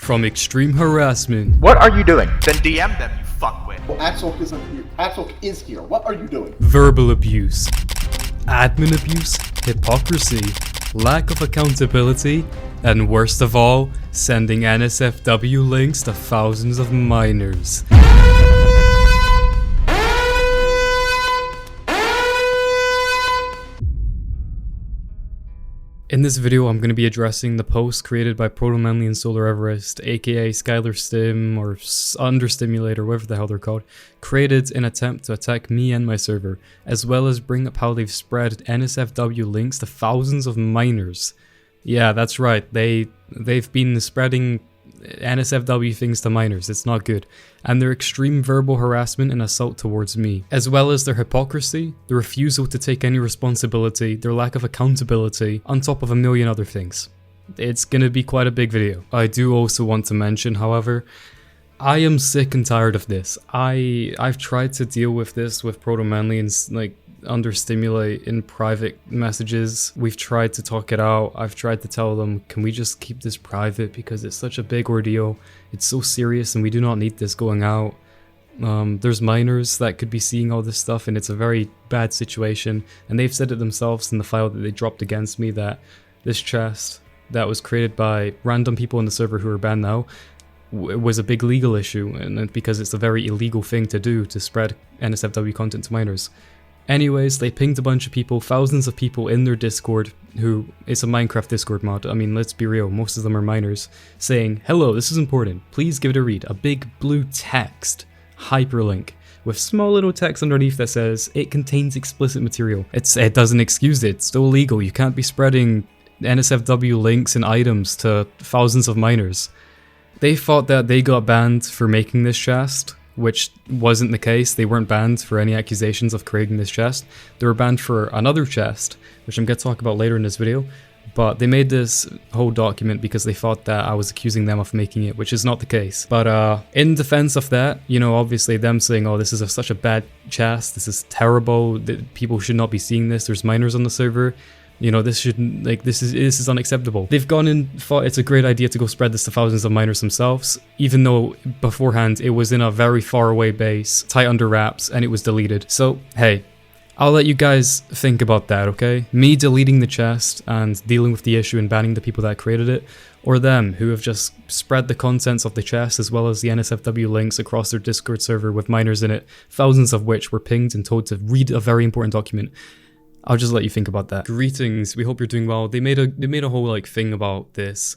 From extreme harassment. What are you doing? Then DM them, you fuckwit. Well, Atzlk isn't here. Atzlk is here. What are you doing? Verbal abuse. Admin abuse. Hypocrisy. Lack of accountability. And worst of all, sending NSFW links to thousands of minors. In this video, I'm going to be addressing the post created by ProtoManly and Solar Everest, aka Skylar Stim or Understimulator, whatever the hell they're called, created in an attempt to attack me and my server, as well as bring up how they've spread NSFW links to thousands of minors. Yeah, that's right, they've been spreading NSFW things to minors. It's not good. And their extreme verbal harassment and assault towards me, as well as their hypocrisy, the refusal to take any responsibility, their lack of accountability, on top of a million other things. It's gonna be quite a big video. I do also want to mention, however, I am sick and tired of this. I've tried to deal with this with ProtoManly and Understimulate in private messages. We've tried to talk it out. I've tried to tell them, can we just keep this private because it's such a big ordeal. It's so serious and we do not need this going out. There's minors that could be seeing all this stuff and it's a very bad situation. And they've said it themselves in the file that they dropped against me that this chest that was created by random people in the server who are banned now was a big legal issue, and because it's a very illegal thing to do to spread NSFW content to minors. Anyways, they pinged a bunch of people, thousands of people in their Discord, who it's a Minecraft Discord mod. I mean, let's be real, most of them are minors, saying, hello, this is important, please give it a read. A big blue text hyperlink with small little text underneath that says it contains explicit material. It doesn't excuse it, it's still illegal. You can't be spreading NSFW links and items to thousands of minors. They thought that they got banned for making this chest, which wasn't the case. They weren't banned for any accusations of creating this chest. They were banned for another chest, which I'm going to talk about later in this video, but they made this whole document because they thought that I was accusing them of making it, which is not the case. But in defense of that, you know, obviously them saying, oh, this is such a bad chest, this is terrible, people should not be seeing this, there's minors on the server. You know, this shouldn't, this is unacceptable. They've gone and thought it's a great idea to go spread this to thousands of minors themselves, even though beforehand it was in a very far away base, tight under wraps, and it was deleted. So, hey, I'll let you guys think about that, okay? Me deleting the chest and dealing with the issue and banning the people that created it, or them who have just spread the contents of the chest as well as the NSFW links across their Discord server with minors in it, thousands of which were pinged and told to read a very important document. I'll just let you think about that. Greetings, we hope you're doing well. They made a whole thing about this.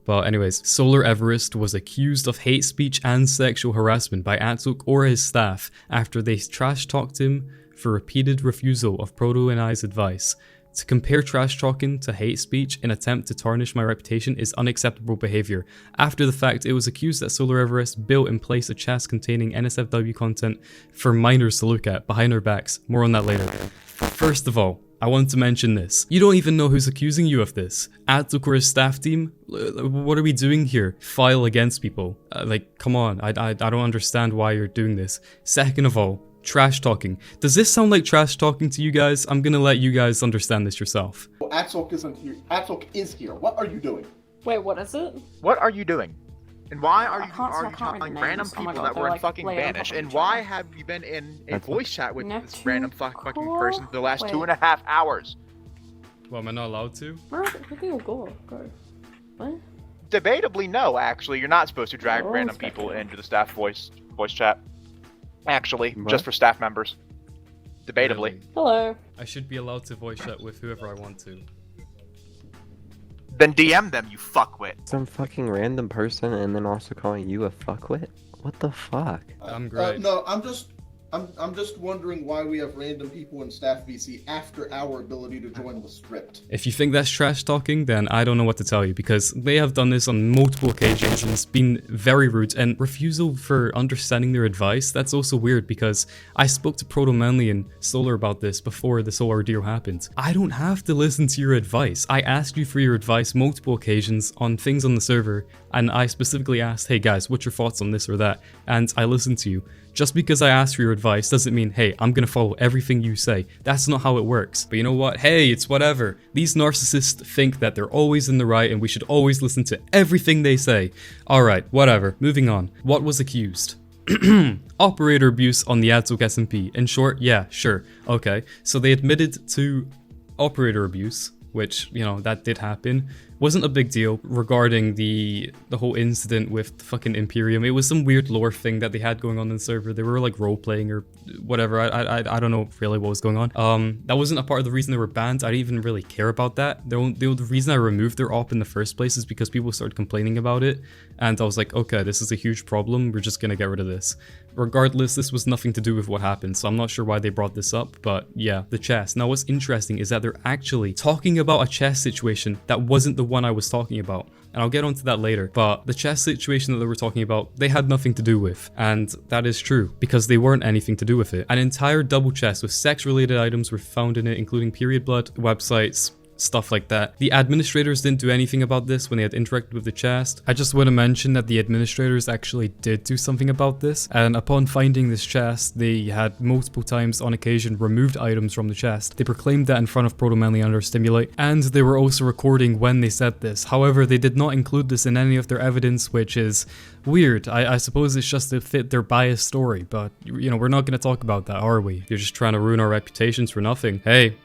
But anyways, Solar Everest was accused of hate speech and sexual harassment by Atzlk or his staff after they trash talked him for repeated refusal of Proto and I's advice. To compare trash talking to hate speech in attempt to tarnish my reputation is unacceptable behavior. After the fact, it was accused that Solar Everest built and placed a chest containing NSFW content for minors to look at behind our backs. More on that later. First of all, I want to mention this. You don't even know who's accusing you of this. Atzlk or his staff team? What are we doing here? File against people. Come on, I don't understand why you're doing this. Second of all, trash talking. Does this sound like trash talking to you guys? I'm gonna let you guys understand this yourself. Well, Atzlk isn't here. Atzlk is here. What are you doing? Wait, what is it? What are you doing? And why are you read telling the random names. Oh my people God, that were they're in fucking laying Vanish? on And each why other. have you been in a voice chat with this Neptune random fucking Core? person for the last Wait. 2.5 hours? Well, am I not allowed to? Where can you go? What? Debatably, no, actually. You're not supposed to drag Oh, random it's people better. into the staff voice chat. Actually, What? just for staff members. Debatably. Really? Hello. I should be allowed to voice chat with whoever I want to. Then DM them, you fuckwit. Some fucking random person and then also calling you a fuckwit? What the fuck? I'm great. No, I'm just wondering why we have random people in staff VC after our ability to join was stripped. If you think that's trash talking, then I don't know what to tell you, because they have done this on multiple occasions and it's been very rude. And refusal for understanding their advice, that's also weird, because I spoke to ProtoManly and Solar about this before this whole ordeal happened. I don't have to listen to your advice. I asked you for your advice multiple occasions on things on the server. and I specifically asked, hey guys, what's your thoughts on this or that? And I listened to you. Just because I asked for your advice doesn't mean, hey, I'm gonna follow everything you say. That's not how it works. But you know what? Hey, it's whatever. These narcissists think that they're always in the right and we should always listen to everything they say. Alright, whatever. Moving on. What was accused? Operator abuse on the Atzlk SMP. In short, yeah, sure. Okay, so they admitted to operator abuse, which, you know, that did happen. Wasn't a big deal regarding the whole incident with the fucking Imperium. It was some weird lore thing that they had going on in the server. They were like role-playing or whatever. I don't know really what was going on. That wasn't a part of the reason they were banned. I didn't even really care about that. The reason I removed their op in the first place is because people started complaining about it. And I was like, okay, this is a huge problem. We're just gonna get rid of this. Regardless, this was nothing to do with what happened, so I'm not sure why they brought this up, but yeah, the chest. Now what's interesting is that they're actually talking about a chest situation that wasn't the one I was talking about, and I'll get onto that later, but the chest situation that they were talking about, they had nothing to do with, and that is true, because they weren't anything to do with it. An entire double chest with sex-related items were found in it, including period blood, websites, stuff like that. The administrators didn't do anything about this when they had interacted with the chest. I just want to mention that the administrators actually did do something about this, and upon finding this chest, they had multiple times on occasion removed items from the chest. They proclaimed that in front of ProtoManly under Stimulate, and they were also recording when they said this. However, they did not include this in any of their evidence, which is weird. I suppose it's just to fit their biased story, but you know, we're not going to talk about that, are we? You're just trying to ruin our reputations for nothing. Hey,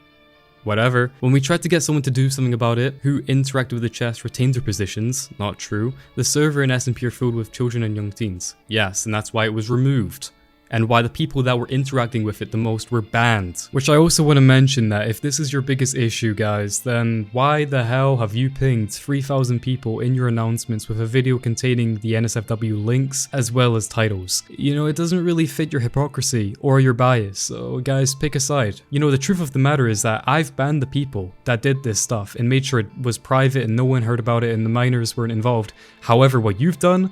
whatever. When we tried to get someone to do something about it, who interacted with the chest retained their positions. Not true. The server and SMP are filled with children and young teens. Yes, and that's why it was removed. And why the people that were interacting with it the most were banned. Which I also want to mention that if this is your biggest issue, guys, then why the hell have you pinged 3,000 people in your announcements with a video containing the NSFW links as well as titles? You know, it doesn't really fit your hypocrisy or your bias, so guys, pick a side. You know, the truth of the matter is that I've banned the people that did this stuff and made sure it was private and no one heard about it and the minors weren't involved. However, what you've done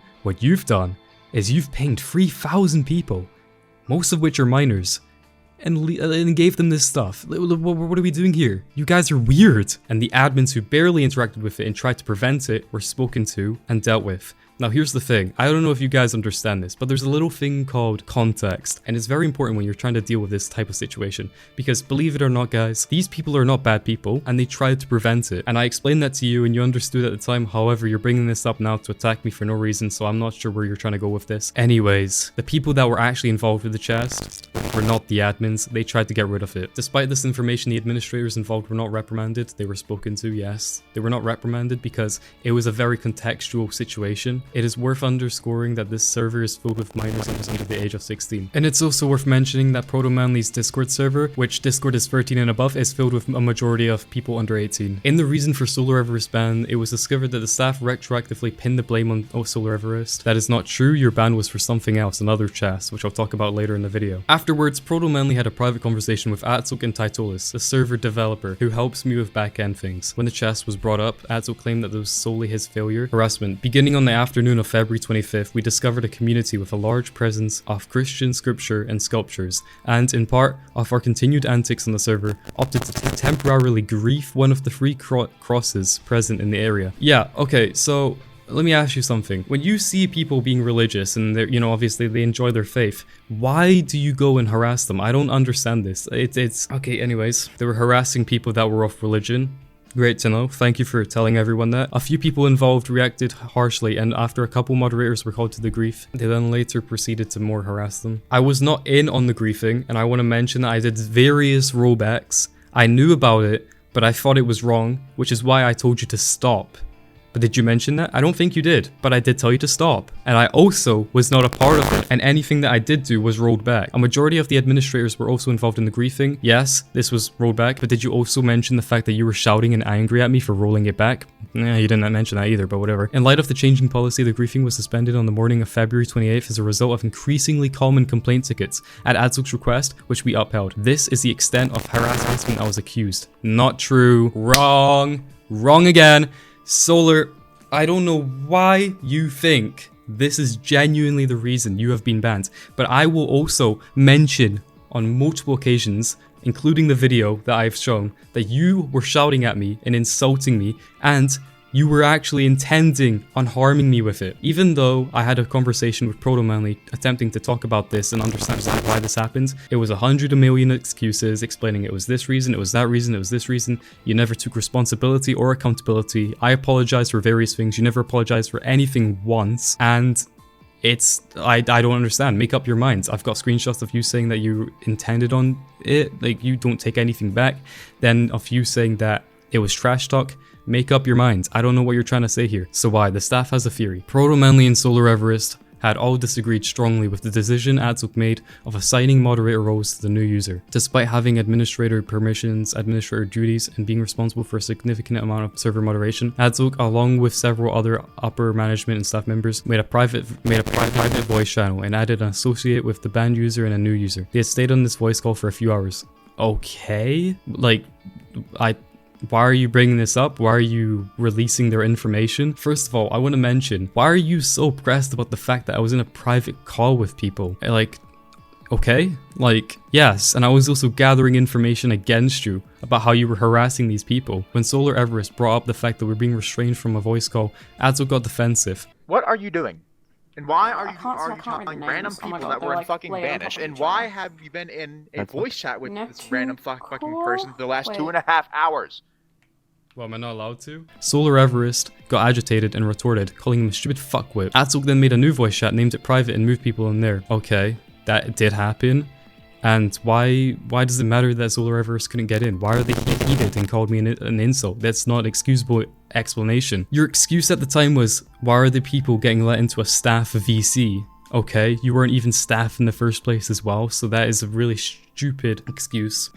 is you've pinged 3,000 people, most of which are minors, and gave them this stuff. What are we doing here? You guys are weird. And the admins who barely interacted with it and tried to prevent it were spoken to and dealt with. Now here's the thing, I don't know if you guys understand this, but there's a little thing called context, and it's very important when you're trying to deal with this type of situation, because believe it or not guys, these people are not bad people, and they tried to prevent it, and I explained that to you and you understood at the time. However, you're bringing this up now to attack me for no reason, so I'm not sure where you're trying to go with this. Anyways, the people that were actually involved with the chest were not the admins. They tried to get rid of it. Despite this information, the administrators involved were not reprimanded. They were spoken to, yes. They were not reprimanded because it was a very contextual situation. It is worth underscoring that this server is filled with minors under the age of 16. And it's also worth mentioning that ProtoManly's Discord server, which Discord is 13 and above, is filled with a majority of people under 18. In the reason for Solar Everest ban, it was discovered that the staff retroactively pinned the blame on Solar Everest. That is not true. Your ban was for something else, another chest, which I'll talk about later in the video. Afterwards, ProtoManly had a private conversation with Atzlk and Titolis, a server developer who helps me with back-end things. When the chest was brought up, Atzlk claimed that it was solely his failure. Harassment. Beginning on the afternoon of February 25th, we discovered a community with a large presence of Christian scripture and sculptures, and in part of our continued antics on the server, opted to temporarily grief one of the 3 crosses present in the area. Yeah, okay, so let me ask you something. When you see people being religious and they're, you know, obviously they enjoy their faith, why do you go and harass them? I don't understand this. It's okay, anyways. They were harassing people that were of religion. Great to know. Thank you for telling everyone that. A few people involved reacted harshly, and after a couple moderators were called to the grief, they then later proceeded to more harass them. I was not in on the griefing, and I want to mention that I did various rollbacks. I knew about it, but I thought it was wrong, which is why I told you to stop. But did you mention that? I don't think you did, but I did tell you to stop. And I also was not a part of it, and anything that I did do was rolled back. A majority of the administrators were also involved in the griefing. Yes, this was rolled back, but did you also mention the fact that you were shouting and angry at me for rolling it back? Nah, you didn't mention that either, but whatever. In light of the changing policy, the griefing was suspended on the morning of February 28th as a result of increasingly common complaint tickets at Atzlk's request, which we upheld. This is the extent of harassment I was accused. Not true. Wrong. Wrong again. Solar, I don't know why you think this is genuinely the reason you have been banned, but I will also mention on multiple occasions, including the video that I've shown, that you were shouting at me and insulting me, and You were actually intending on harming me with it. Even though I had a conversation with ProtoManly attempting to talk about this and understand exactly why this happened, it was 100 million excuses explaining it was this reason, it was that reason, it was this reason. You never took responsibility or accountability. I apologized for various things. You never apologized for anything once. And I don't understand. Make up your minds. I've got screenshots of you saying that you intended on it, like you don't take anything back. Then of you saying that it was trash talk. Make up your minds. I don't know what you're trying to say here. So why? The staff has a theory. ProtoManly and Solar Everest had all disagreed strongly with the decision Atzlk made of assigning moderator roles to the new user. Despite having administrator permissions, administrator duties, and being responsible for a significant amount of server moderation, Atzlk, along with several other upper management and staff members, made a private voice channel and added an associate with the banned user and a new user. They had stayed on this voice call for a few hours. Okay? Like, why are you bringing this up? Why are you releasing their information? First of all, I want to mention, why are you so pressed about the fact that I was in a private call with people? Like, okay? Like, yes, and I was also gathering information against you about how you were harassing these people. When Solar Everest brought up the fact that we're being restrained from a voice call, Atzlk got defensive. What are you doing? And why are you can't telling read random names. Oh my people God, that they're were in like fucking layered on Vanish? top of And each why other. have you been in a That's voice chat with this random fucking Neptune person for the last Wait. 2.5 hours? Well, am I not allowed to? Solar Everest got agitated and retorted, calling him a stupid fuckwit. Atzlk then made a new voice chat, named it private, and moved people in there. Okay, that did happen. And why does it matter that Solar Everest couldn't get in? Why are they heated and called me an insult? That's not an excusable explanation. Your excuse at the time was, why are the people getting let into a staff VC? Okay, you weren't even staff in the first place as well, so that is a really stupid excuse.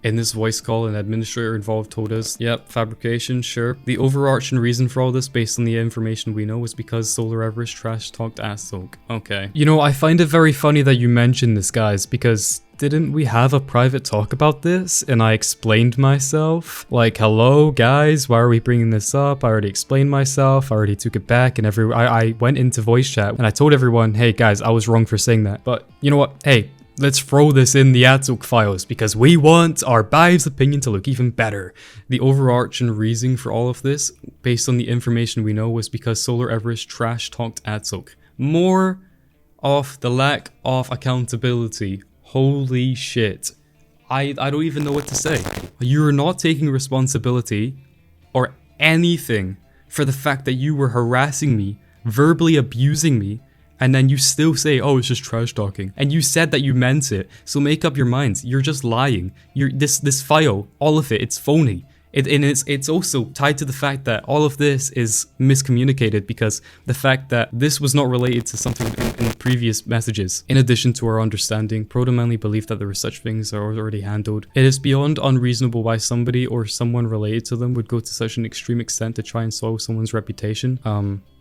In this voice call, an administrator involved told us, yep, fabrication, sure. The overarching reason for all this, based on the information we know, was because Solar Everest trash talked Atzlk. Okay. You know, I find it very funny that you mentioned this, guys, because didn't we have a private talk about this? And I explained myself. Like, hello, guys, why are we bringing this up? I already explained myself. I already took it back, and I went into voice chat, and I told everyone, hey, guys, I was wrong for saying that. But you know what? Hey, let's throw this in the Atzlk files because we want our Bive's opinion to look even better. The overarching reason for all of this, based on the information we know, was because Solar Everest trash talked Atzlk. More of the lack of accountability. Holy shit. I don't even know what to say. You're not taking responsibility or anything for the fact that you were harassing me, verbally abusing me, and then you still say, oh, it's just trash talking. And you said that you meant it. So make up your minds. You're just lying. This file, all of it, it's phony. It's also tied to the fact that all of this is miscommunicated because the fact that this was not related to something in previous messages. In addition to our understanding, ProtoManly believed that there were such things that are already handled. It is beyond unreasonable why somebody or someone related to them would go to such an extreme extent to try and soil someone's reputation.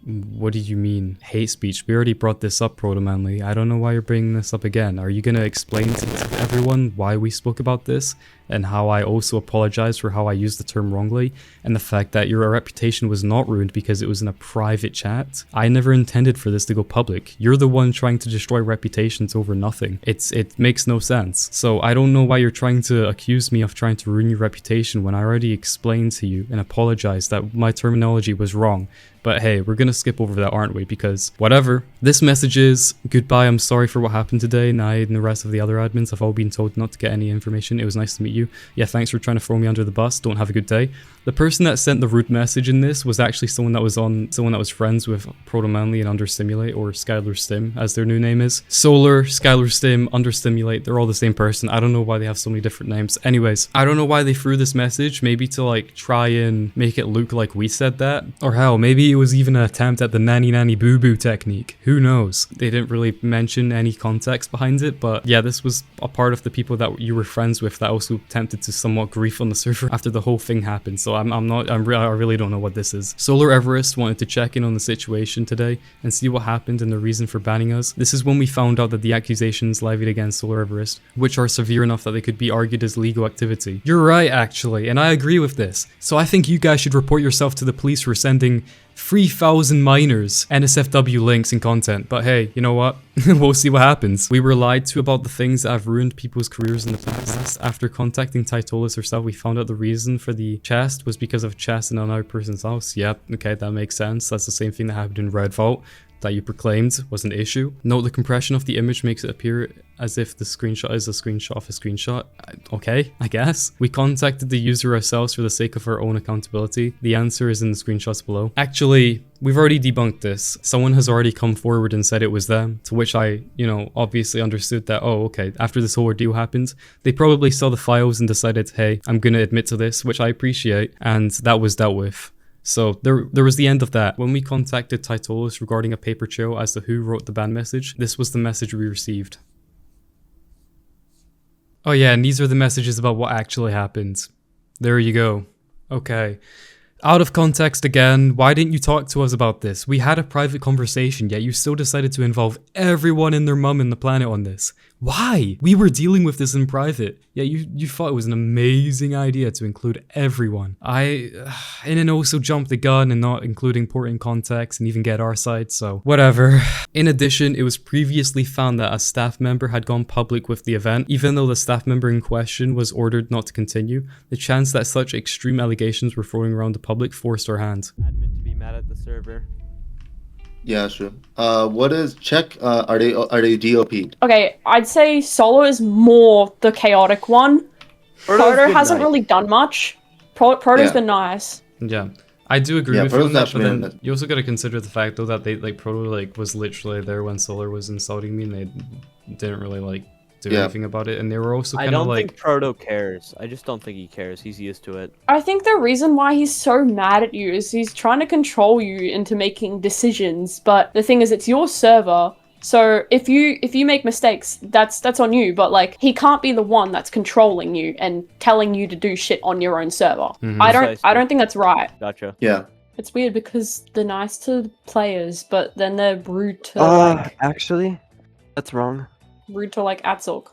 What do you mean? Hate speech? We already brought this up, ProtoManly. I don't know why you're bringing this up again. Are you gonna explain to everyone why we spoke about this? And how I also apologize for how I used the term wrongly? And the fact that your reputation was not ruined because it was in a private chat? I never intended for this to go public. You're the one trying to destroy reputations over nothing. It makes no sense. So I don't know why you're trying to accuse me of trying to ruin your reputation when I already explained to you and apologized that my terminology was wrong. But hey, we're gonna skip over that, aren't we? Because whatever. This message is, goodbye, I'm sorry for what happened today. And I and the rest of the other admins have all been told not to get any information. It was nice to meet you. Yeah, thanks for trying to throw me under the bus. Don't have a good day. The person that sent the rude message in this was actually someone that was friends with ProtoManly and Understimulate, or Skylar Stim, as their new name is. Solar, Skylar Stim, Understimulate, they're all the same person. I don't know why they have so many different names. Anyways, I don't know why they threw this message, maybe to like try and make it look like we said that. Or hell, maybe it was even an attempt at the nanny nanny boo boo technique. Who knows? They didn't really mention any context behind it, but yeah, this was a part of the people that you were friends with that also attempted to somewhat grief on the server after the whole thing happened. So I really don't know what this is. Solar Everest wanted to check in on the situation today and see what happened and the reason for banning us. This is when we found out that the accusations levied against Solar Everest, which are severe enough that they could be argued as legal activity. You're right, actually, and I agree with this. So I think you guys should report yourself to the police for sending 3,000 miners, NSFW links and content. But hey, you know what? We'll see what happens. We were lied to about the things that have ruined people's careers in the past. After contacting Titolus herself, we found out the reason for the chest was because of a chest in another person's house. Yep, okay, that makes sense. That's the same thing that happened in Red Vault that you proclaimed was an issue. Note the compression of the image makes it appear as if the screenshot is a screenshot of a screenshot. Okay, I guess. We contacted the user ourselves for the sake of our own accountability. The answer is in the screenshots below. Actually, we've already debunked this. Someone has already come forward and said it was them, to which I, obviously understood that, oh, okay, after this whole ordeal happened, they probably saw the files and decided, hey, I'm gonna admit to this, which I appreciate, and that was dealt with. So there was the end of that. When we contacted Titolus regarding a paper trail as to who wrote the ban message, this was the message we received. Oh yeah, and these are the messages about what actually happened. There you go. Okay. Out of context again, why didn't you talk to us about this? We had a private conversation, yet you still decided to involve everyone and their mum in the planet on this. Why? We were dealing with this in private, yet you thought it was an amazing idea to include everyone. In and also jumped the gun and not include important context and even get our side, so whatever. In addition, it was previously found that a staff member had gone public with the event, even though the staff member in question was ordered not to continue. The chance that such extreme allegations were floating around the public forced our hand. Admin to be mad at the server. Yeah, sure. What is check? Are they DOP'd? Okay, I'd say Solo is more the chaotic one. Proto hasn't really done much. Proto's been nice. Yeah. I do agree with you Proto's on that, but actually then you also gotta consider the fact though that they Proto was literally there when Solar was insulting me and they didn't really do anything about it, and they were also I kind of don't think Proto cares. I just don't think he cares. He's used to it. I think the reason why he's so mad at you is he's trying to control you into making decisions, but the thing is it's your server. So if you make mistakes, that's on you, but he can't be the one that's controlling you and telling you to do shit on your own server. Mhm. I don't think that's right. Gotcha. Yeah. It's weird because they're nice to players, but then they're rude to Actually, that's wrong. Atzlk.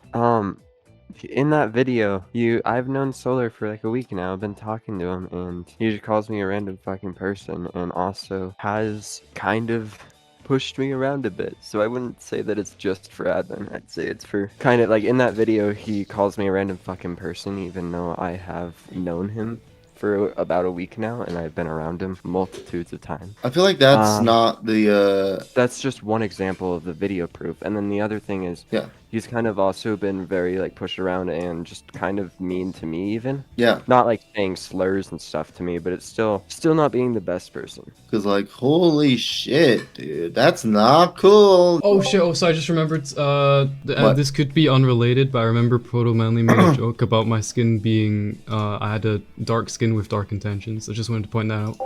In that video, I've known Solar for a week now. I've been talking to him, and he just calls me a random fucking person, and also has kind of pushed me around a bit. So I wouldn't say that it's just for admin. I'd say it's for kind of in that video, he calls me a random fucking person, even though I have known him for about a week now, and I've been around him multitudes of times. I feel like that's not the. That's just one example of the video proof, and then the other thing is, he's kind of also been very pushed around and just kind of mean to me even. Yeah. Not saying slurs and stuff to me, but it's still not being the best person. Cause holy shit, dude, that's not cool. Oh shit! Oh, so I just remembered. This could be unrelated, but I remember ProtoManly made a joke about my skin being. I had a dark skin with dark intentions. I just wanted to point that out.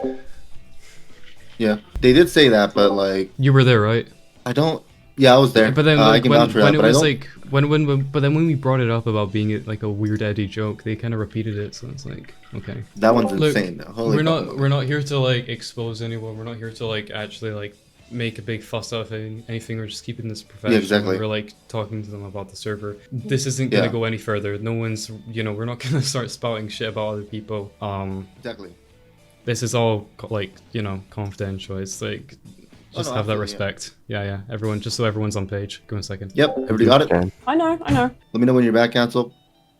Yeah, they did say that, but you were there, right? I don't. Yeah, I was there. But then I can vouch for that, when it but was but then when we brought it up about being a weird Eddie joke, they kind of repeated it. So it's okay. That one's insane though. Holy we're not here to expose anyone. We're not here to actually make a big fuss out of anything. We're just keeping this professional. Yeah, exactly. We're talking to them about the server. This isn't gonna go any further. No one's we're not gonna start spouting shit about other people. Exactly. This is all confidential. It's just have that respect. Yeah. Everyone, just so everyone's on page. Give me a second. Yep, everybody got it? I know. Let me know when you're back, Atzlk.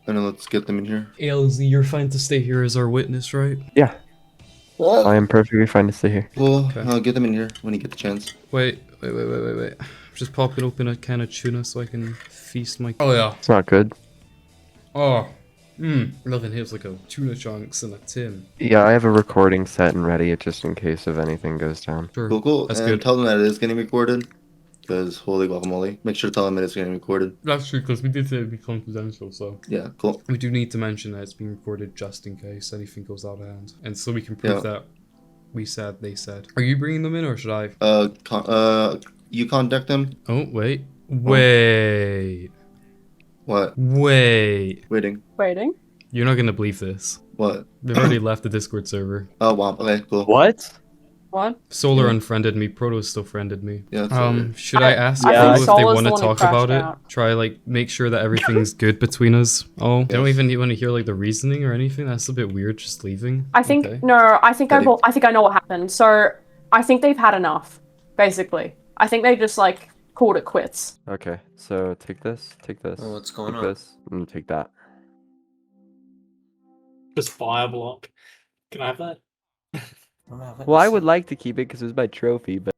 And then let's get them in here. ALZ, you're fine to stay here as our witness, right? Yeah. I am perfectly fine to stay here. Well, I'll get them in here when you get the chance. Wait. Just popping open a can of tuna so I can feast my... Oh, yeah. It's not good. Oh. Nothing hits a tuna chunks in a tin. Yeah, I have a recording set and ready just in case if anything goes down. Sure. Cool. That's and good. Tell them that it is getting recorded. Because holy guacamole. Make sure to tell them it is getting recorded. That's true, because we did say it'd be confidential, so... Yeah, cool. We do need to mention that it's being recorded just in case anything goes out of hand. And so we can prove that we said, they said. Are you bringing them in, or should I? You contact them? Oh, wait. Wait. What? Waiting. You're not gonna believe this. What? They've already left the Discord server. Oh, wow. Okay, cool. What? Solar unfriended me. Proto still friended me. Yeah, that's should I ask Yeah, people if they want to Solar's the one talk who about it? crashed out. Try make sure that everything's good between us. Oh, they don't even want to hear the reasoning or anything. That's a bit weird. Just leaving. I think Okay. no. I think I know what happened. So I think they've had enough, basically. I think they just, like, called it quits. Okay, so take this, Oh, what's going take on? this, and take that. Just fire block. Can I have that? Well, I would like to keep it because it was my trophy, but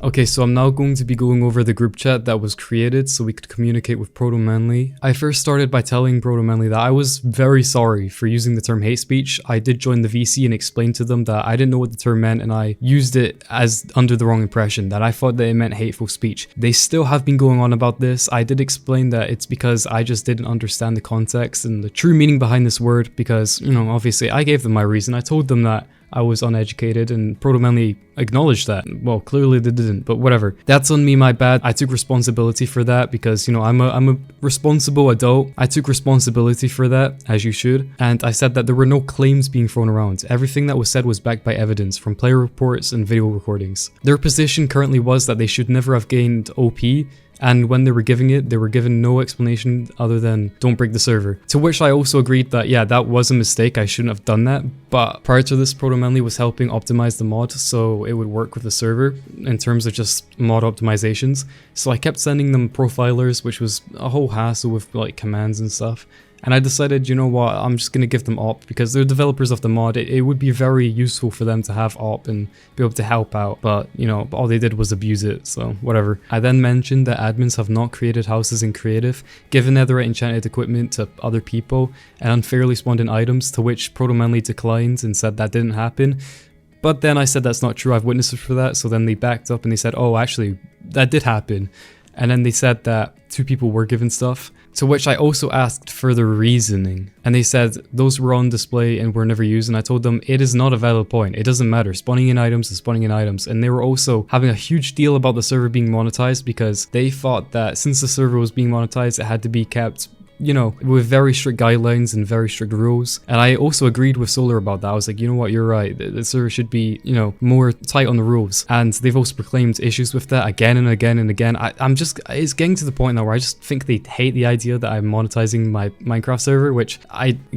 Okay, so I'm now going to be going over the group chat that was created so we could communicate with ProtoManly. I first started by telling ProtoManly that I was very sorry for using the term hate speech. I did join the VC and explain to them that I didn't know what the term meant and I used it as under the wrong impression, that I thought that it meant hateful speech. They still have been going on about this. I did explain that it's because I just didn't understand the context and the true meaning behind this word because, you know, obviously I gave them my reason. I told them that I was uneducated and ProtoManly acknowledged that. Well, clearly they didn't, but whatever. That's on me, my bad. I took responsibility for that because, you know, I'm a responsible adult. I took responsibility for that, as you should. And I said that there were no claims being thrown around. Everything that was said was backed by evidence from player reports and video recordings. Their position currently was that they should never have gained OP, and when they were giving it, they were given no explanation other than don't break the server. To which I also agreed that, yeah, that was a mistake, I shouldn't have done that. But prior to this, ProtoManly was helping optimize the mod so it would work with the server in terms of just mod optimizations. So I kept sending them profilers, which was a whole hassle with like commands and stuff. And I decided, you know what, I'm just going to give them op because they're developers of the mod. It would be very useful for them to have op and be able to help out. But, you know, all they did was abuse it, so whatever. I then mentioned that admins have not created houses in creative, given netherite enchanted equipment to other people, and unfairly spawned in items, to which ProtoManly declined and said that didn't happen. But then I said that's not true, I have witnesses for that. So then they backed up and they said, oh, actually, that did happen. And then they said that 2 people were given stuff, to which I also asked further reasoning. And they said those were on display and were never used, and I told them it is not a valid point. It doesn't matter. Spawning in items is spawning in items. And they were also having a huge deal about the server being monetized because they thought that since the server was being monetized, it had to be kept, you know, with very strict guidelines and very strict rules. And I also agreed with Solar about that. I was like, you know what, you're right. The server should be, you know, more tight on the rules. And they've also proclaimed issues with that again and again and again. I'm just, it's getting to the point now where I just think they hate the idea that I'm monetizing my Minecraft server, which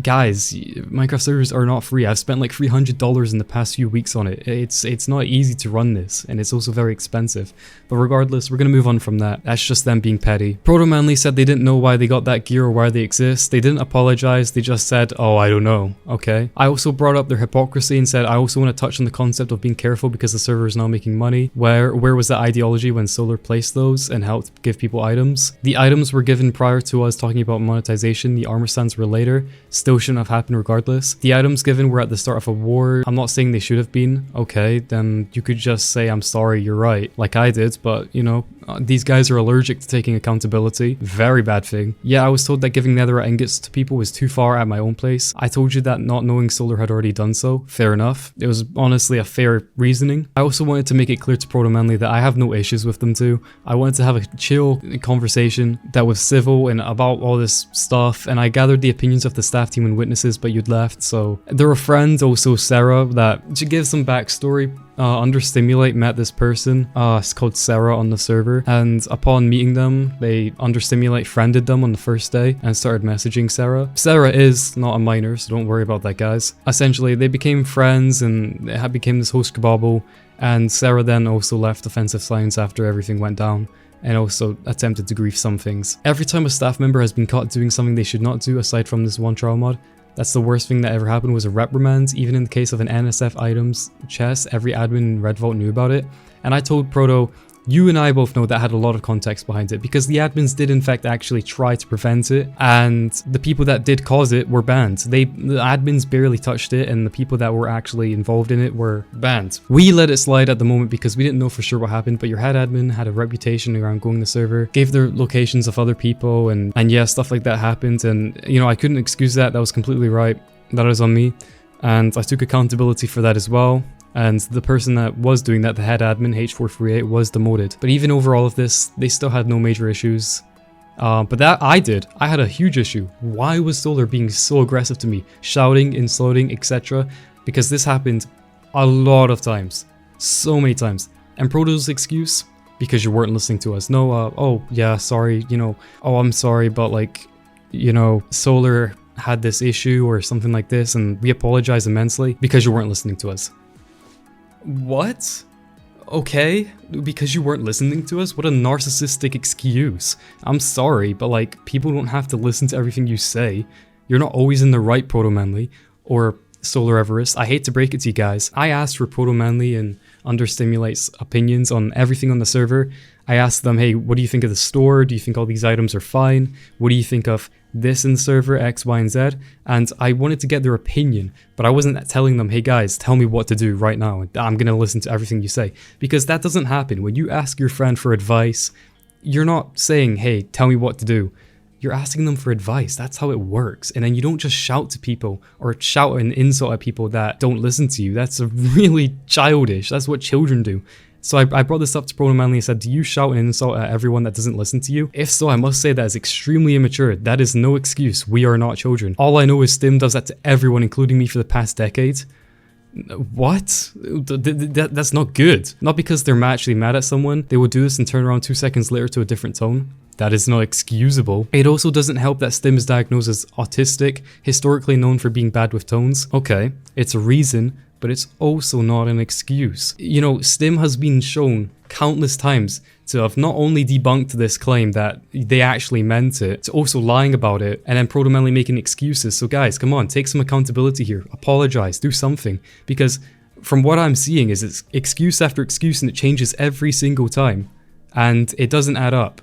guys, Minecraft servers are not free. I've spent like $300 in the past few weeks on it. It's not easy to run this, and it's also very expensive. But regardless, we're gonna move on from that. That's just them being petty. ProtoManly said they didn't know why they got that gear or why they exist. They didn't apologize, they just said, oh, I don't know. Okay. I also brought up their hypocrisy and said I also want to touch on the concept of being careful because the server is now making money. Where was that ideology when Solar placed those and helped give people items? The items were given prior to us talking about monetization. The armor stands were later. Still shouldn't have happened regardless. The items given were at the start of a war. I'm not saying they should have been. Okay, then you could just say I'm sorry, you're right, like I did, but you know, these guys are allergic to taking accountability. Very bad thing. Yeah, I was told that giving netherite ingots to people was too far at my own place. I told you that not knowing Solar had already done so. Fair enough. It was honestly a fair reasoning. I also wanted to make it clear to ProtoManly that I have no issues with them too. I wanted to have a chill conversation that was civil and about all this stuff, and I gathered the opinions of the staff team and witnesses, but you'd left, so they're a friend, also Sarah, that to give some backstory. Understimulate met this person, it's called Sarah on the server, and upon meeting them, they Understimulate friended them on the first day and started messaging Sarah. Sarah is not a minor, so don't worry about that, guys. Essentially, they became friends and it became this whole skerbobble, and Sarah then also left Offensive Science after everything went down, and also attempted to grief some things. Every time a staff member has been caught doing something they should not do aside from this one trial mod, that's the worst thing that ever happened, was a reprimand. Even in the case of an NSF items chest, every admin in Red Vault knew about it. And I told Proto, you and I both know that had a lot of context behind it, because the admins did in fact actually try to prevent it, and the people that did cause it were banned. The admins barely touched it, and the people that were actually involved in it were banned. We let it slide at the moment because we didn't know for sure what happened, but your head admin had a reputation around going the server, gave their locations of other people, and yeah, stuff like that happened, and you know, I couldn't excuse that. That was completely right. That was on me, and I took accountability for that as well. And the person that was doing that, the head admin, H438, was demoted. But even over all of this, they still had no major issues. But that I did. I had a huge issue. Why was Solar being so aggressive to me? Shouting, insulting, etc. Because this happened a lot of times. So many times. And Proto's excuse? Because you weren't listening to us. No, oh, yeah, sorry, you know, oh, I'm sorry, but like, you know, Solar had this issue or something like this, and we apologize immensely because you weren't listening to us. What? Okay, because you weren't listening to us? What a narcissistic excuse. I'm sorry, but like, people don't have to listen to everything you say. You're not always in the right, ProtoManly, or Solar Everest. I hate to break it to you guys. I asked for ProtoManly and Understimulate's opinions on everything on the server. I asked them, hey, what do you think of the store? Do you think all these items are fine? What do you think of this in the server, X, Y, and Z? And I wanted to get their opinion, but I wasn't telling them, hey guys, tell me what to do right now. I'm gonna listen to everything you say. Because that doesn't happen. When you ask your friend for advice, you're not saying, hey, tell me what to do. You're asking them for advice. That's how it works. And then you don't just shout to people or shout and insult at people that don't listen to you. That's really childish. That's what children do. So I brought this up to ProtoManly and said, do you shout and insult at everyone that doesn't listen to you? If so, I must say that is extremely immature. That is no excuse. We are not children. All I know is Stim does that to everyone, including me, for the past decade. What? That's not good. Not because they're actually mad at someone. They will do this and turn around 2 seconds later to a different tone. That is not excusable. It also doesn't help that Stim is diagnosed as autistic, historically known for being bad with tones. Okay, it's a reason, but it's also not an excuse. You know, Stim has been shown countless times to have not only debunked this claim that they actually meant it, to also lying about it, and then ProtoManly making excuses. So guys, come on, take some accountability here. Apologize, do something. Because from what I'm seeing is it's excuse after excuse and it changes every single time. And it doesn't add up.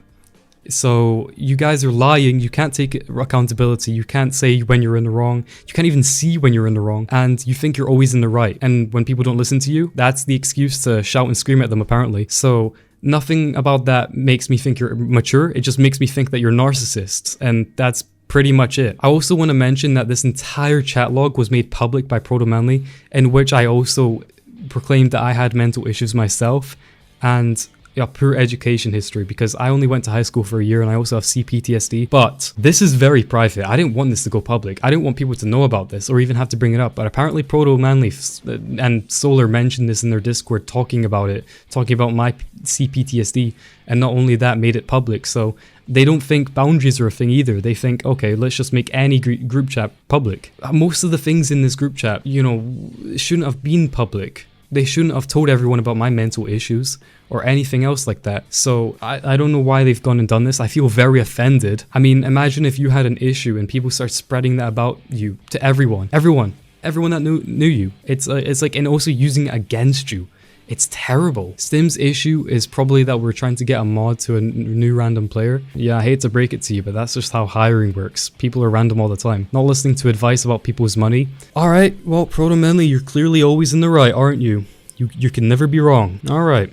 So you guys are lying, you can't take accountability, you can't say when you're in the wrong, you can't even see when you're in the wrong, and you think you're always in the right. And when people don't listen to you, that's the excuse to shout and scream at them apparently. So nothing about that makes me think you're mature, it just makes me think that you're narcissists, and that's pretty much it. I also want to mention that this entire chat log was made public by ProtoManly, in which I also proclaimed that I had mental issues myself, and poor education history, because I only went to high school for a year and I also have CPTSD. But this is very private. I didn't want this to go public. I didn't want people to know about this or even have to bring it up. But apparently ProtoManly and Solar mentioned this in their Discord, talking about it, talking about my CPTSD, and not only that, made it public. So they don't think boundaries are a thing either. They think, okay, let's just make any group chat public. Most of the things in this group chat, you know, shouldn't have been public. They shouldn't have told everyone about my mental issues or anything else like that. So I don't know why they've gone and done this. I feel very offended. I mean, imagine if you had an issue and people start spreading that about you to everyone that knew you. It's like, and also using it against you. It's terrible. Stim's issue is probably that we're trying to get a mod to a new random player. Yeah, I hate to break it to you, but that's just how hiring works. People are random all the time. Not listening to advice about people's money. Alright, well, ProtoManly, you're clearly always in the right, aren't you? You can never be wrong. Alright.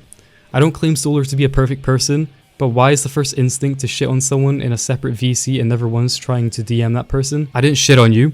I don't claim Solar to be a perfect person, but why is the first instinct to shit on someone in a separate VC and never once trying to DM that person? I didn't shit on you.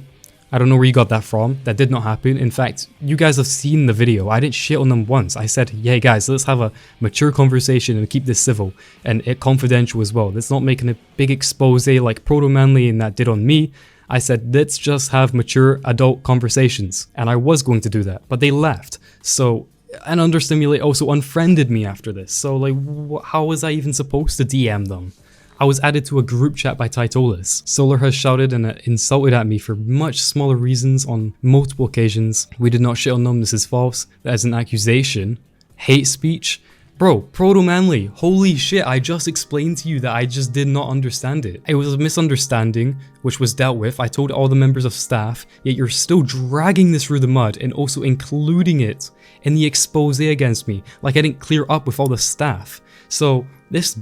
I don't know where you got that from. That did not happen. In fact, you guys have seen the video. I didn't shit on them once. I said, yeah, guys, let's have a mature conversation and keep this civil and confidential as well. Let's not making a big expose like ProtoManly and that did on me. I said, let's just have mature adult conversations. And I was going to do that, but they left. So, and Understimulate also unfriended me after this. So like, how was I even supposed to DM them? I was added to a group chat by Titolas. Solar has shouted and insulted at me for much smaller reasons on multiple occasions. We did not shit on them, this is false. That is an accusation. Hate speech? Bro, ProtoManly, holy shit, I just explained to you that I just did not understand it. It was a misunderstanding, which was dealt with. I told all the members of staff, yet you're still dragging this through the mud and also including it in the expose against me, like I didn't clear up with all the staff. So this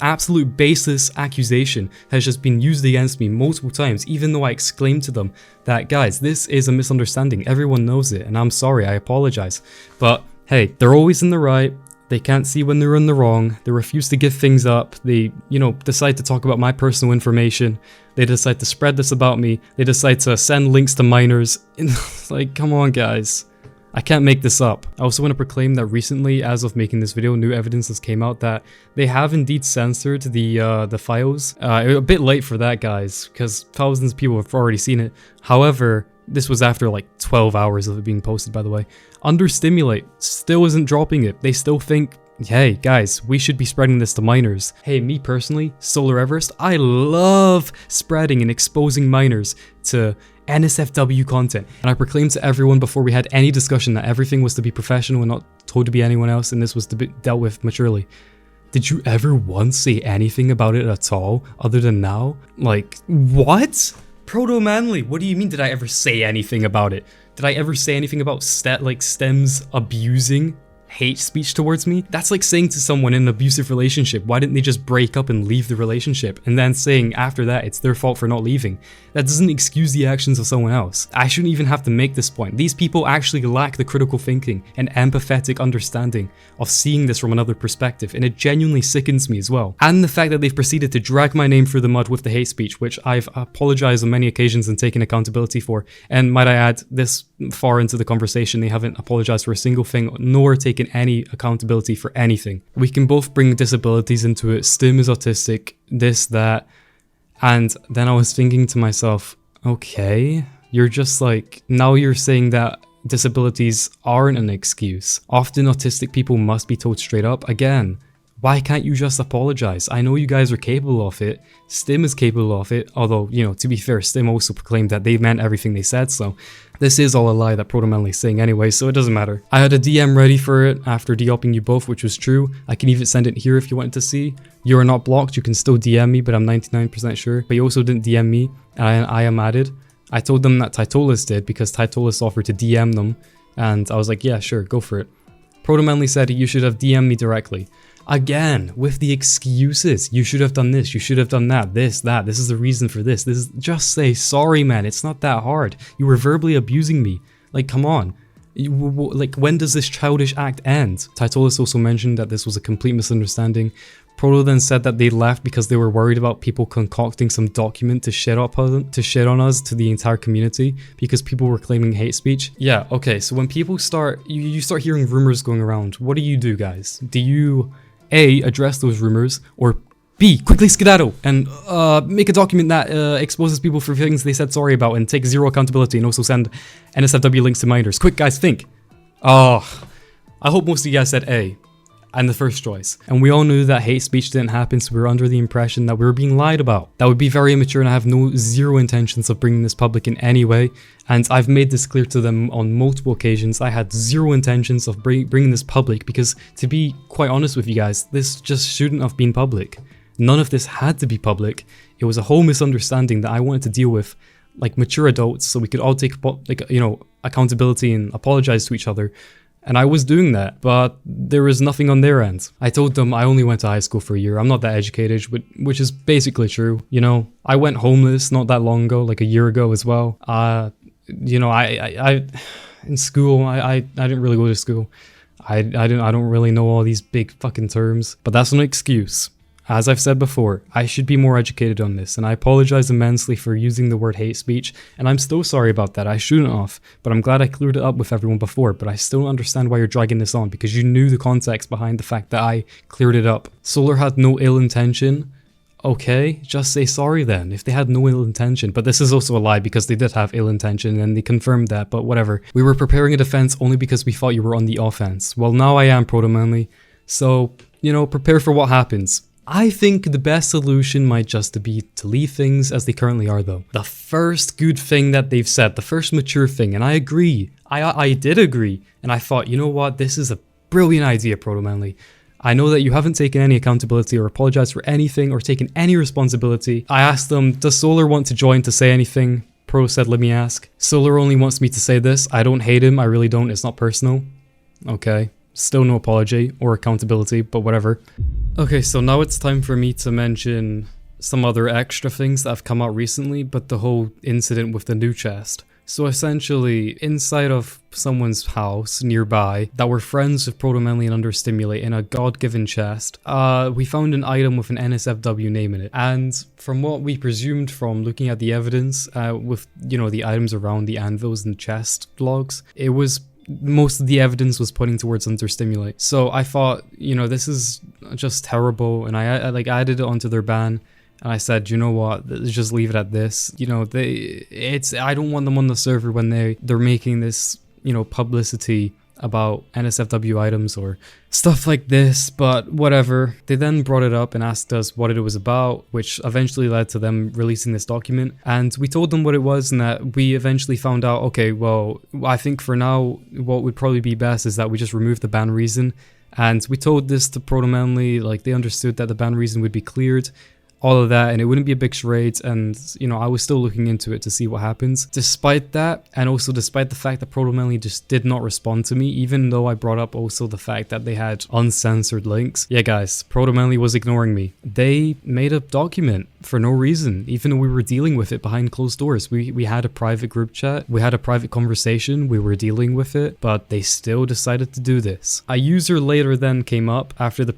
absolute baseless accusation has just been used against me multiple times, even though I exclaimed to them that, guys, this is a misunderstanding. Everyone knows it, and I'm sorry, I apologize. But hey, they're always in the right. They can't see when they're in the wrong. They refuse to give things up. They, you know, decide to talk about my personal information. They decide to spread this about me. They decide to send links to minors. Like, come on, guys. I can't make this up. I also want to proclaim that recently, as of making this video, new evidence has came out that they have indeed censored the files. A bit late for that, guys, because thousands of people have already seen it. However, this was after like 12 hours of it being posted, by the way. Understimulate still isn't dropping it. They still think, hey guys, we should be spreading this to minors. Hey, me personally, Solar Everest, I love spreading and exposing minors to NSFW content. And I proclaimed to everyone before we had any discussion that everything was to be professional and not told to be anyone else, and this was to be dealt with maturely. Did you ever once say anything about it at all, other than now? Like, what? ProtoManly, what do you mean did I ever say anything about it? Did I ever say anything about stems abusing hate speech towards me? That's like saying to someone in an abusive relationship, why didn't they just break up and leave the relationship? And then saying after that it's their fault for not leaving. That doesn't excuse the actions of someone else. I shouldn't even have to make this point. These people actually lack the critical thinking and empathetic understanding of seeing this from another perspective, and it genuinely sickens me as well. And the fact that they've proceeded to drag my name through the mud with the hate speech, which I've apologized on many occasions and taken accountability for. And might I add, this far into the conversation, they haven't apologized for a single thing, nor taken any accountability for anything. We can both bring disabilities into it. Stim is autistic, this, that. And then I was thinking to myself, okay, you're just like, now you're saying that disabilities aren't an excuse. Often autistic people must be told straight up. Again, why can't you just apologize? I know you guys are capable of it. Stim is capable of it. Although, you know, to be fair, Stim also proclaimed that they meant everything they said. So this is all a lie that ProtoManly is saying anyway, so it doesn't matter. I had a DM ready for it after de-opping you both, which was true. I can even send it here if you wanted to see. You are not blocked. You can still DM me, but I'm 99% sure. But you also didn't DM me, and I am added. I told them that Titolus did because Titolus offered to DM them, and I was like, yeah, sure, go for it. ProtoManly said you should have DM'd me directly. Again, with the excuses. You should have done this, you should have done that, this is the reason for this. This is, just say sorry, man. It's not that hard. You were verbally abusing me. Like, come on. Like, when does this childish act end? Titolus also mentioned that this was a complete misunderstanding. Proto then said that they left because they were worried about people concocting some document to shit on us to the entire community because people were claiming hate speech. Yeah, okay, so when people start, you start hearing rumors going around, what do, guys? Do you A, address those rumors, or B, quickly skedaddle and make a document that exposes people for things they said sorry about and take zero accountability, and also send NSFW links to minors? Quick, guys, think. Oh, I hope most of you guys said A, and the first choice. And we all knew that hate speech didn't happen, so we were under the impression that we were being lied about. That would be very immature, and I have zero intentions of bringing this public in any way. And I've made this clear to them on multiple occasions. I had zero intentions of bringing this public because, to be quite honest with you guys, this just shouldn't have been public. None of this had to be public. It was a whole misunderstanding that I wanted to deal with like mature adults, so we could all take accountability and apologize to each other. And I was doing that, but there was nothing on their end. I told them I only went to high school for a year. I'm not that educated, which is basically true. You know, I went homeless not that long ago, like a year ago as well. You know, I in school, I didn't really go to school. I don't really know all these big fucking terms, but that's no excuse. As I've said before, I should be more educated on this, and I apologize immensely for using the word hate speech, and I'm still sorry about that. I shouldn't have, but I'm glad I cleared it up with everyone before, but I still don't understand why you're dragging this on, because you knew the context behind the fact that I cleared it up. Solar had no ill intention. Okay, just say sorry then, if they had no ill intention. But this is also a lie, because they did have ill intention, and they confirmed that, but whatever. We were preparing a defense only because we thought you were on the offense. Well, now I am, ProtoManly, so, you know, prepare for what happens. I think the best solution might just be to leave things as they currently are, though. The first good thing that they've said, the first mature thing, and I agree. I did agree, and I thought, you know what, this is a brilliant idea, ProtoManly. I know that you haven't taken any accountability or apologized for anything or taken any responsibility. I asked them, does Solar want to join to say anything? Pro said, let me ask. Solar only wants me to say this. I don't hate him, I really don't, it's not personal. Okay. Still no apology or accountability, but whatever. Okay, so now it's time for me to mention some other extra things that have come out recently, but the whole incident with the new chest. So essentially, inside of someone's house nearby that were friends with ProtoManly and Understimulate in a God-given chest, we found an item with an NSFW name in it. And from what we presumed from looking at the evidence, with, you know, the items around the anvils and chest logs, it was most of the evidence was pointing towards Understimulate. So I thought, you know, this is just terrible, and I added it onto their ban, and I said, you know what, let's just leave it at this. You know, I don't want them on the server when they're making this, you know, publicity about NSFW items or stuff like this, but whatever. They then brought it up and asked us what it was about, which eventually led to them releasing this document. And we told them what it was, and that we eventually found out, okay, well, I think for now, what would probably be best is that we just remove the ban reason. And we told this to ProtoManly, like they understood that the ban reason would be cleared, all of that, and it wouldn't be a big charade. And you know, I was still looking into it to see what happens. Despite that, and also despite the fact that ProtoManly just did not respond to me, even though I brought up also the fact that they had uncensored links. Yeah guys, ProtoManly was ignoring me. They made a document for no reason, even though we were dealing with it behind closed doors. We had a private group chat, we had a private conversation, we were dealing with it, but they still decided to do this. A user later then came up after the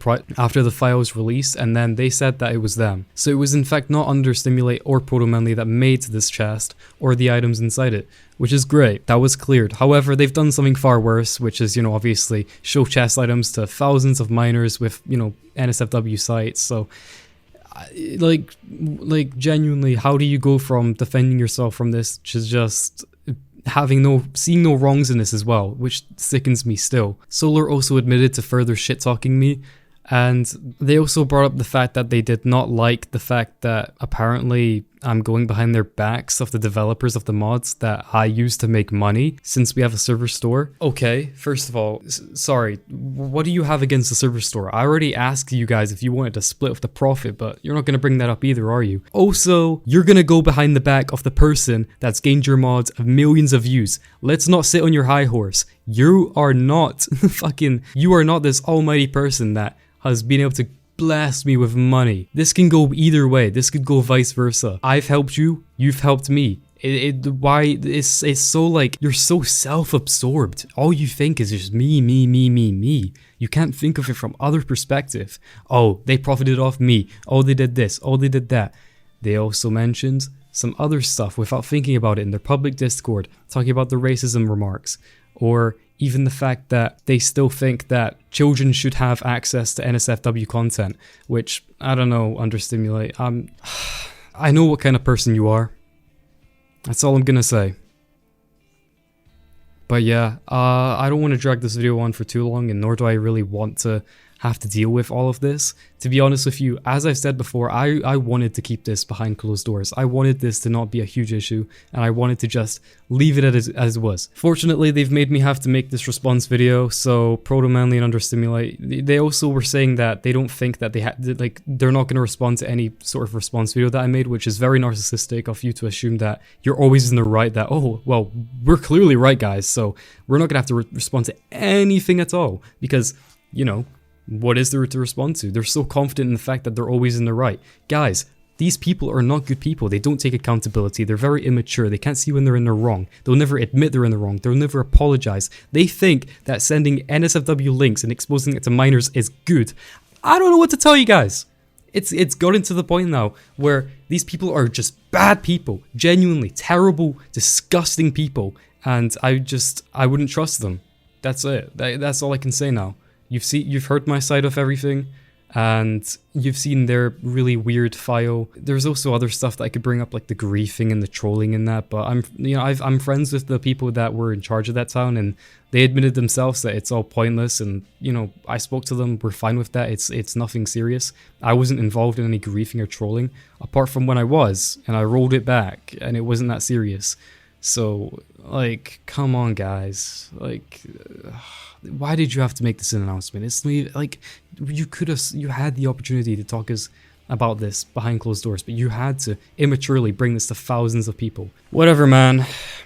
file was released, and then they said that it was them. So it was in fact not Understimulate or ProtoManly that made this chest or the items inside it, which is great. That was cleared. However, they've done something far worse, which is, you know, obviously show chest items to thousands of miners with, you know, NSFW sites. So like genuinely, how do you go from defending yourself from this to just seeing no wrongs in this as well, which sickens me still. Solar also admitted to further shit talking me. And they also brought up the fact that they did not like the fact that apparently I'm going behind their backs of the developers of the mods that I use to make money since we have a server store. Okay, first of all, sorry, what do you have against the server store? I already asked you guys if you wanted to split with the profit, but you're not going to bring that up either, are you? Also, you're going to go behind the back of the person that's gained your mods of millions of views. Let's not sit on your high horse. You are not you are not this almighty person that has been able to blast me with money. This can go either way. This could go vice versa. I've helped you, you've helped me. It's so like, you're so self-absorbed. All you think is just me. You can't think of it from other perspective. Oh, they profited off me. Oh, they did this. Oh, they did that. They also mentioned some other stuff without thinking about it in their public Discord, talking about the racism remarks, or even the fact that they still think that children should have access to NSFW content, which, I don't know, Understimulate. I know what kind of person you are. That's all I'm gonna say. But yeah, I don't want to drag this video on for too long, and nor do I really want to have to deal with all of this. To be honest with you, as I've said before, I wanted to keep this behind closed doors. I wanted this to not be a huge issue, and I wanted to just leave it as it was. Fortunately, they've made me have to make this response video, so ProtoManly and Understimulate, they also were saying that they don't think that they're not going to respond to any sort of response video that I made, which is very narcissistic of you to assume that you're always in the right, that, oh, well, we're clearly right, guys, so we're not going to have to respond to anything at all, because, you know, what is there to respond to? They're so confident in the fact that they're always in the right. Guys, these people are not good people. They don't take accountability. They're very immature. They can't see when they're in the wrong. They'll never admit they're in the wrong. They'll never apologize. They think that sending NSFW links and exposing it to minors is good. I don't know what to tell you guys. It's gotten to the point now where these people are just bad people. Genuinely terrible, disgusting people. And I wouldn't trust them. That's it. That's all I can say now. You've heard my side of everything, and you've seen their really weird file. There's also other stuff that I could bring up, like the griefing and the trolling in that, but I'm friends with the people that were in charge of that town, and they admitted themselves that it's all pointless, and you know, I spoke to them, we're fine with that, it's nothing serious. I wasn't involved in any griefing or trolling, apart from when I was, and I rolled it back, and it wasn't that serious. So, like, come on guys, like, why did you have to make this an announcement? It's like, you had the opportunity to talk about this behind closed doors, but you had to immaturely bring this to thousands of people. Whatever, man.